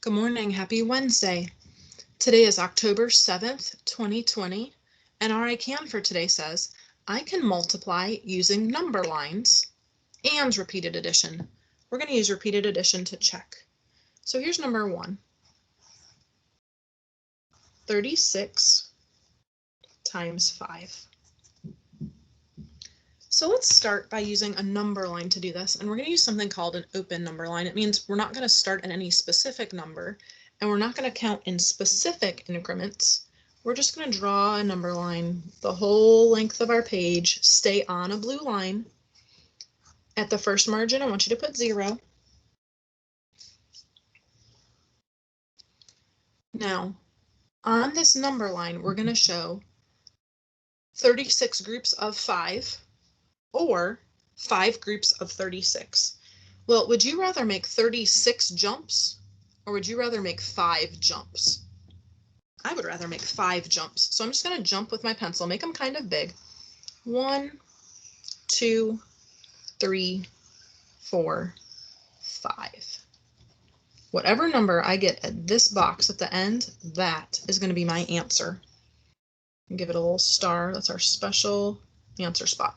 Good morning, happy Wednesday. Today is October 7th, 2020, and our I Can for today says, I can multiply using number lines and repeated addition. We're going to use repeated addition to check. So here's number 1. 36 times 5. So let's start by using a number line to do this, and we're going to use something called an open number line. It means we're not going to start at any specific number, and we're not going to count in specific increments. We're just going to draw a number line the whole length of our page, stay on a blue line. At the first margin, I want you to put 0. Now, on this number line, we're going to show 36 groups of 5 or 5 groups of 36. Well, would you rather make 36 jumps or would you rather make 5 jumps? I would rather make 5 jumps. So I'm just going to jump with my pencil, make them kind of big. 1, 2, 3, 4, 5. Whatever number I get at this box at the end, that is going to be my answer. Give it a little star. That's our special answer spot.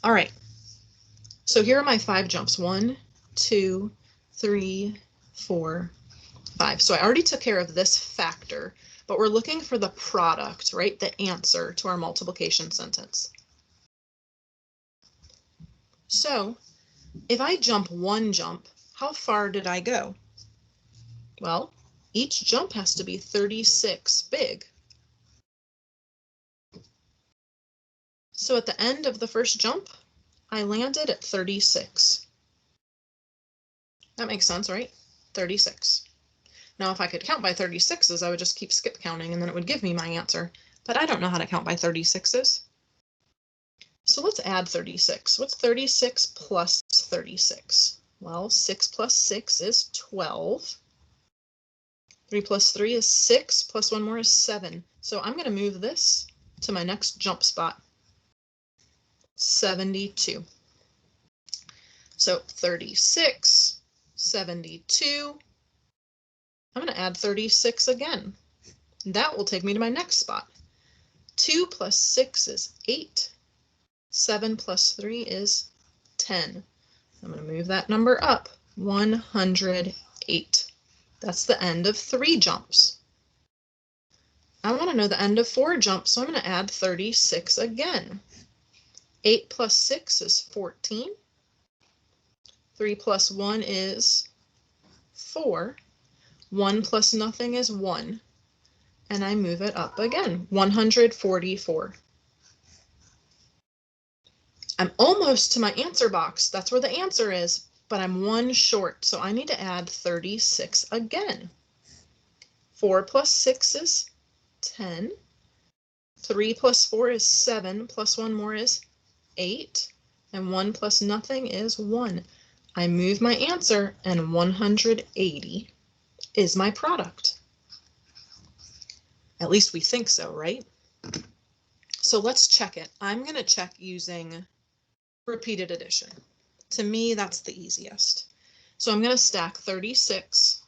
All right. So here are my 5 jumps. 1, 2, 3, 4, 5. So I already took care of this factor, but we're looking for the product, right? The answer to our multiplication sentence. So if I jump 1 jump, how far did I go? Well, each jump has to be 36 big. So at the end of the first jump, I landed at 36. That makes sense, right? 36. Now, if I could count by 36s, I would just keep skip counting and then it would give me my answer. But I don't know how to count by 36s. So let's add 36. What's 36 plus 36? Well, 6 plus 6 is 12. 3 plus 3 is 6, plus 1 more is 7. So I'm going to move this to my next jump spot. 72. So 36, 72. I'm going to add 36 again. That will take me to my next spot. 2 plus 6 is 8. 7 plus 3 is 10. I'm going to move that number up. 108. That's the end of 3 jumps. I want to know the end of 4 jumps, so I'm going to add 36 again. 8 plus 6 is 14. 3 plus 1 is 4. 1 plus nothing is 1. And I move it up again. 144. I'm almost to my answer box. That's where the answer is, but I'm 1 short, so I need to add 36 again. 4 plus 6 is 10. 3 plus 4 is 7, plus 1 more is 8, and 1 plus nothing is 1. I move my answer, and 180 is my product. At least we think so, right? So let's check it. I'm going to check using repeated addition. To me, that's the easiest. So I'm going to stack 36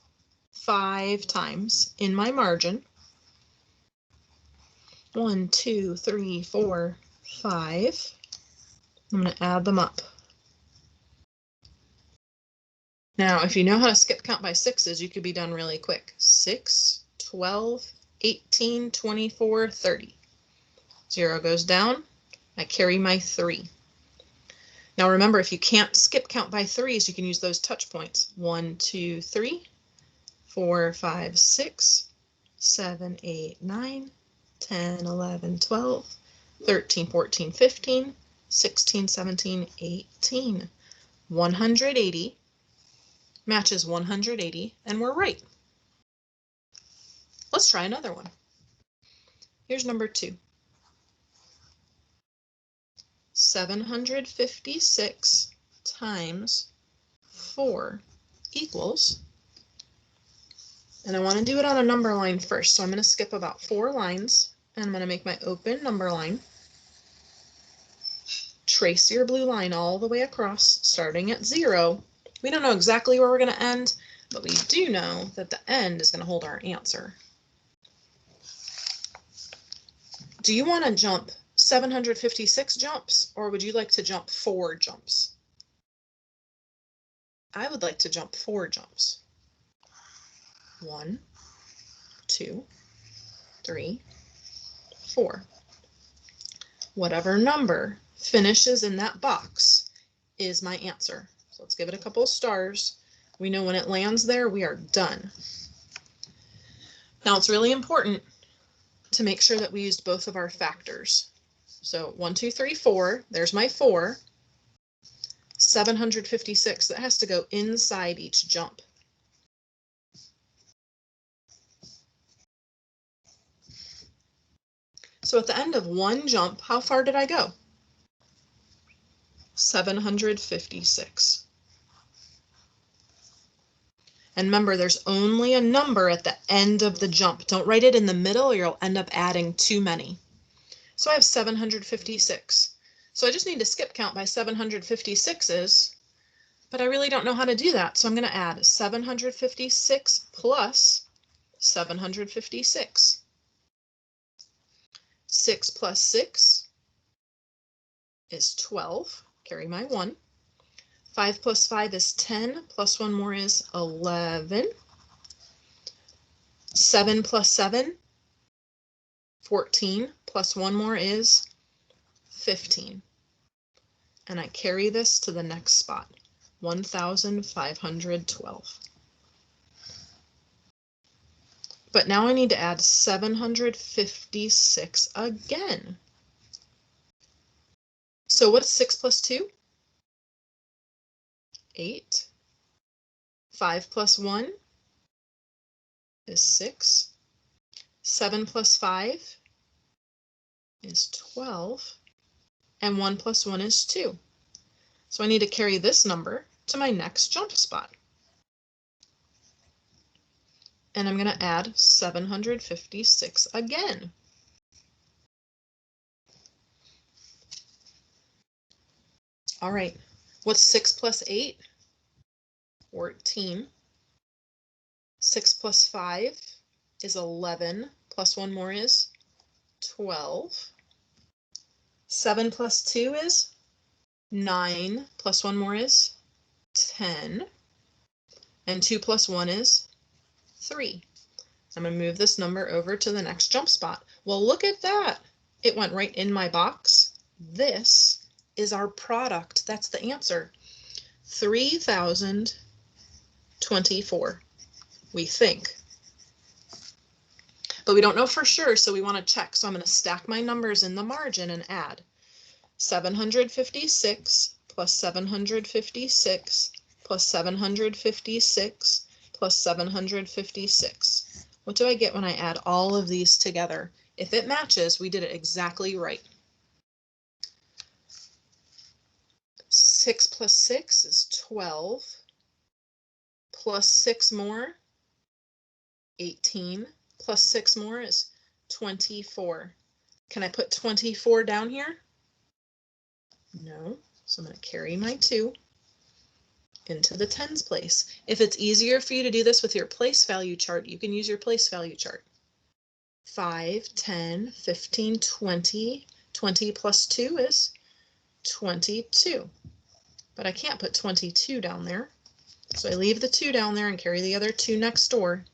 5 times in my margin. 1, 2, 3, 4, 5. I'm going to add them up. Now, if you know how to skip count by 6s, you could be done really quick. 6, 12, 18, 24, 30. 0 goes down. I carry my 3. Now remember, if you can't skip count by 3s, you can use those touch points. 1, 2, 3, 4, 5, 6, 7, 8, 9, 10, 11, 12, 13, 14, 15, 16, 17, 18. 180 matches 180, and we're right. Let's try another one. Here's number 2. 756 times 4 equals, and I want to do it on a number line first, so I'm going to skip about 4 lines, and I'm going to make my open number line. Trace your blue line all the way across, starting at 0. We don't know exactly where we're going to end, but we do know that the end is going to hold our answer. Do you want to jump 756 jumps, or would you like to jump 4 jumps? I would like to jump 4 jumps. 1, 2, 3, 4. Whatever number finishes in that box is my answer. So let's give it a couple of stars. We know when it lands there, we are done. Now it's really important to make sure that we used both of our factors. So 1, 2, 3, 4, there's my 4. 756, that has to go inside each jump. So at the end of one jump, how far did I go? 756. And remember, there's only a number at the end of the jump. Don't write it in the middle or you'll end up adding too many. So I have 756. So I just need to skip count by 756's, but I really don't know how to do that. So I'm going to add 756 plus 756. 6 plus 6 is 12. Carry my 1. 5 plus 5 is 10, plus 1 more is 11. 7 plus 7, 14, plus 1 more is 15. And I carry this to the next spot, 1,512. But now I need to add 756 again. So what's 6 plus 2? 8. 5 plus 1 is 6. 7 plus 5 is 12. And 1 plus 1 is 2. So I need to carry this number to my next jump spot. And I'm going to add 756 again. All right, what's 6 plus 8? 14. 6 plus 5 is 11, plus 1 more is 12. 7 plus 2 is 9, plus 1 more is 10. And 2 plus 1 is 3. I'm going to move this number over to the next jump spot. Well, look at that. It went right in my box. This is our product. That's the answer. 3,024, we think. But we don't know for sure, so we want to check. So I'm going to stack my numbers in the margin and add 756 plus 756 plus 756 plus 756. What do I get when I add all of these together? If it matches, we did it exactly right. 6 plus 6 is 12, plus 6 more, 18, plus 6 more is 24. Can I put 24 down here? No, so I'm going to carry my 2 into the tens place. If it's easier for you to do this with your place value chart, you can use your place value chart. 5, 10, 15, 20. 20 plus 2 is 22. But I can't put 22 down there. So I leave the 2 down there and carry the other 2 next door.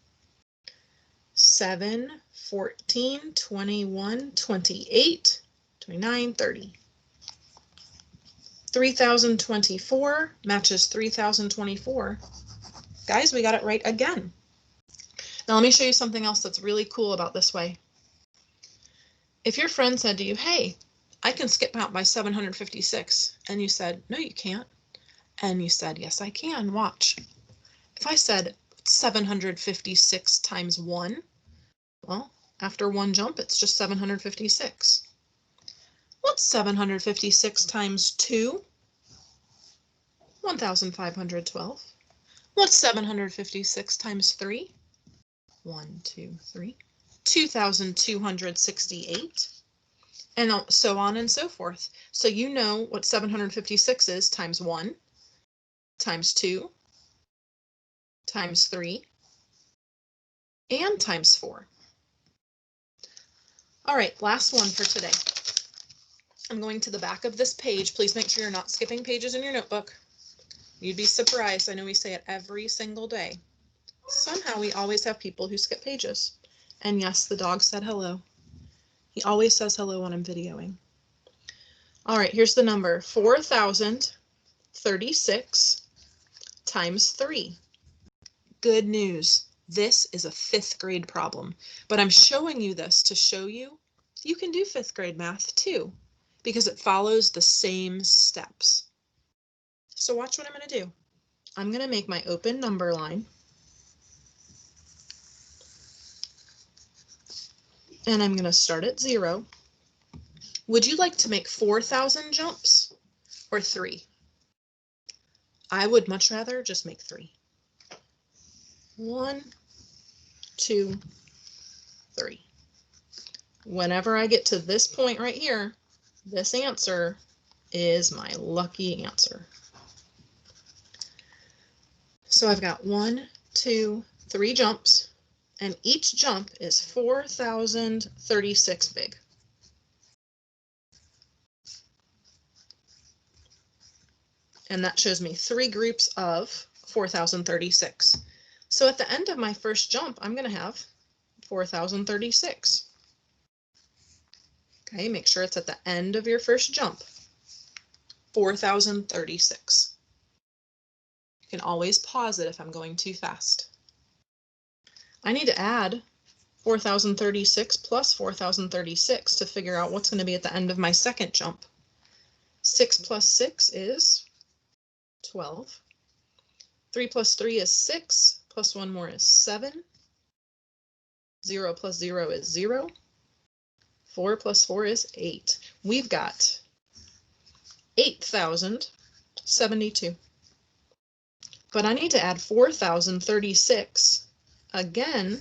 7, 14, 21, 28, 29, 30. 3,024 matches 3,024. Guys, we got it right again. Now let me show you something else that's really cool about this way. If your friend said to you, hey, I can skip out by 756, and you said, no, you can't. And you said, yes, I can. Watch. If I said 756 times 1, well, after one jump, it's just 756. What's 756 times 2? 1,512. What's 756 times 3? 1, 2, 3. 2,268. And so on and so forth. So you know what 756 is times 1, times 2, times 3, and times 4. All right, last one for today. I'm going to the back of this page. Please make sure you're not skipping pages in your notebook. You'd be surprised. I know we say it every single day. Somehow we always have people who skip pages. And yes, the dog said hello. He always says hello when I'm videoing. All right, here's the number, 4,036 times 3. Good news. This is a 5th grade problem, but I'm showing you this to show you you can do 5th grade math too, because it follows the same steps. So watch what I'm going to do. I'm going to make my open number line, and I'm going to start at 0. Would you like to make 4,000 jumps or 3? I would much rather just make 3. 1, 2, 3. Whenever I get to this point right here, this answer is my lucky answer. So I've got 1, 2, 3 jumps, and each jump is 4,036 big. And that shows me 3 groups of 4,036. So at the end of my first jump, I'm going to have 4,036. Okay, make sure it's at the end of your first jump. 4,036. You can always pause it if I'm going too fast. I need to add 4,036 plus 4,036 to figure out what's going to be at the end of my second jump. 6 plus 6 is 12. 3 plus 3 is 6, plus 1 more is 7. 0 plus 0 is 0. 4 plus 4 is 8. We've got 8,072. But I need to add 4,036 again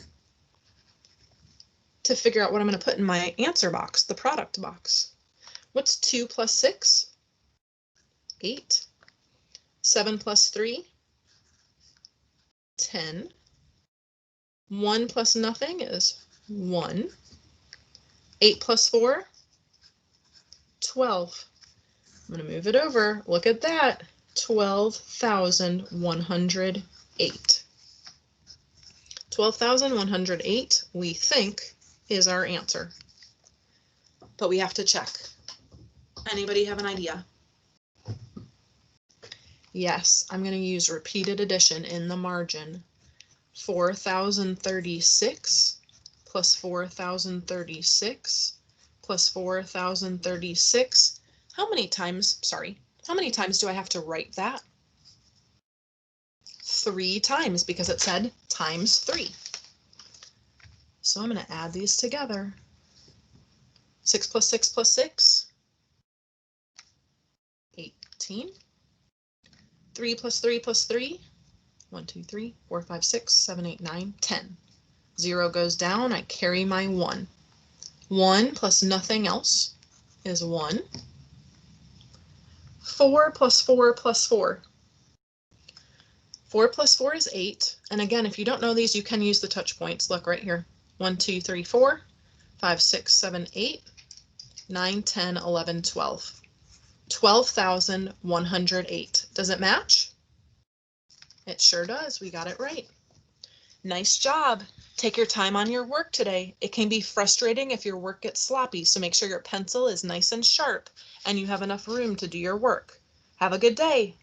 to figure out what I'm going to put in my answer box, the product box. What's 2 plus 6? 8. 7 plus 3? 10. 1 plus nothing is 1. 8 plus 4? 12. I'm going to move it over. Look at that. 12,108. 12,108, we think, is our answer. But we have to check. Anybody have an idea? Yes, I'm going to use repeated addition in the margin. 4,036 plus 4,036 plus 4,036. How many times do I have to write that? 3 times, because it said times 3. So I'm going to add these together. 6 plus 6 plus 6, 18. 3 plus 3 plus 3, 1, 2, 3, 4, 5, 6, 7, 8, 9, 10. 0 goes down, I carry my 1. 1 plus nothing else is 1. 4 plus 4 plus 4. 4 plus 4 is 8. And again, if you don't know these, you can use the touch points. Look right here. 1, 2, 3, 4, 5, 6, 7, 8, 9, 10, 11, 12. 12,108. Does it match? It sure does. We got it right. Nice job. Take your time on your work today. It can be frustrating if your work gets sloppy, so make sure your pencil is nice and sharp and you have enough room to do your work. Have a good day.